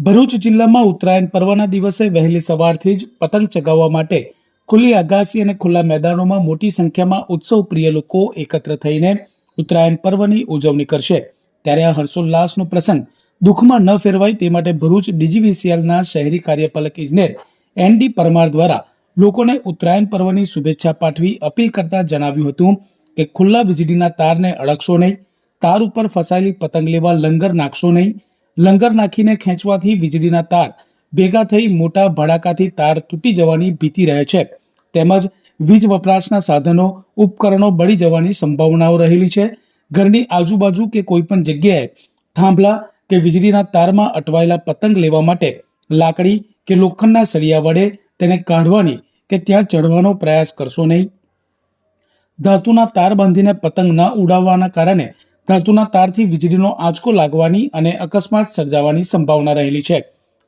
ભરૂચ જિલ્લામાં ઉત્તરાયણ પર્વના દિવસે વહેલી સવારથી જ પતંગ ચગાવવા માટે ખુલ્લી આગાસી અને ખુલ્લા મેદાનોમાં મોટી સંખ્યામાં ઉત્સવ પ્રિય લોકો એકત્ર થઈને ઉત્તરાયણ પર્વની ઉજવણી કરશે। ત્યારે આ હર્ષોલ્લાસનો પ્રસંગ દુઃખમાં ન ફેરવાય તે માટે ભરૂચ ડીજીવીસીએલના શહેરી કાર્યપાલક ઇજનેર એનડી પરમાર દ્વારા લોકોને ઉત્તરાયણ પર્વની શુભેચ્છા પાઠવી અપીલ કરતા જણાવ્યું હતું કે ખુલ્લા વીજળીના તારને અડકશો નહીં, તાર ઉપર ફસાયેલી પતંગ લેવા લંગર નાખશો નહીં। લંગર નાખીને ખેંચવાથી વીજળીના તાર ભેગા થઈ મોટા ભડાકાથી તાર તૂટી જવાની ભીતિ રહે છે, તેમજ વીજ વપરાશના સાધનો ઉપકરણો બળી જવાની સંભાવનાઓ રહેલી છે। ઘરની આજુબાજુ કે કોઈ પણ જગ્યાએ થાંભલા કે વીજળીના તારમાં અટવાયેલા પતંગ લેવા માટે લાકડી કે લોખંડના સળિયા વડે તેને કાઢવાની કે ત્યાં ચઢવાનો પ્રયાસ કરશો નહીં। ધાતુના તાર બાંધીને પતંગ ન ઉડાવવાના કારણે ધાતુના તારથી વીજળીનો આંચકો લાગવાની અને અકસ્માત સર્જાવાની સંભાવના રહેલી છે।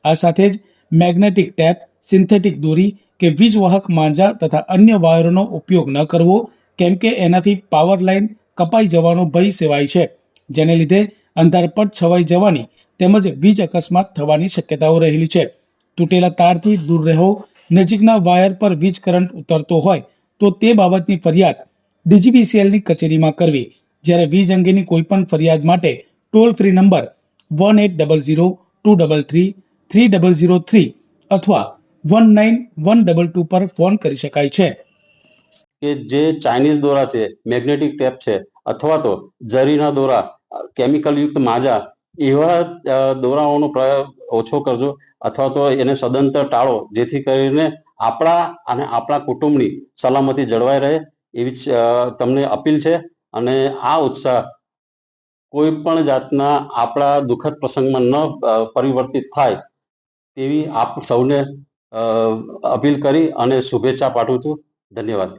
આ સાથે જ મેગ્નેટિક ટેપ, સિન્થેટિક દોરી કે વીજવાહક માંજા તથા અન્ય વાયરોનો ઉપયોગ ન કરવો, કેમ કે એનાથી પાવર લાઇન કપાઈ જવાનો ભય સેવાય છે, જેને લીધે અંધારપટ છવાઈ જવાની તેમજ વીજ અકસ્માત થવાની શક્યતાઓ રહેલી છે। તૂટેલા તારથી દૂર રહો। નજીકના વાયર પર વીજ કરંટ ઉતરતો હોય તો તે બાબતની ફરિયાદ ડીજીવીસીએલની કચેરીમાં કરવી। જ્યારે વીજ અંગેની કોઈપણ ફરિયાદ માટે ટોલ ફ્રી નંબર 1800-233-3003 અથવા 19122 પર ફોન કરી શકાય છે। કે જે ચાઇનીઝ દોરા છે, મેગ્નેટિક ટેપ છે, અથવા તો જરીના દોરા, કેમિકલ યુક્ત માજા, એવા દોરાઓનો પ્રયોગ ઓછો કરજો અથવા તો એને સદંતર ટાળો, જેથી કરીને આપણા અને આપણા કુટુંબની સલામતી જળવાઈ રહે એવી તમને અપીલ છે। અને આ ઉત્સાહ કોઈ પણ જાતના આપણા દુઃખદ પ્રસંગમાં ન પરિવર્તિત થાય તેવી આપ સૌને અપીલ કરી અને શુભેચ્છા પાઠવું છું। ધન્યવાદ।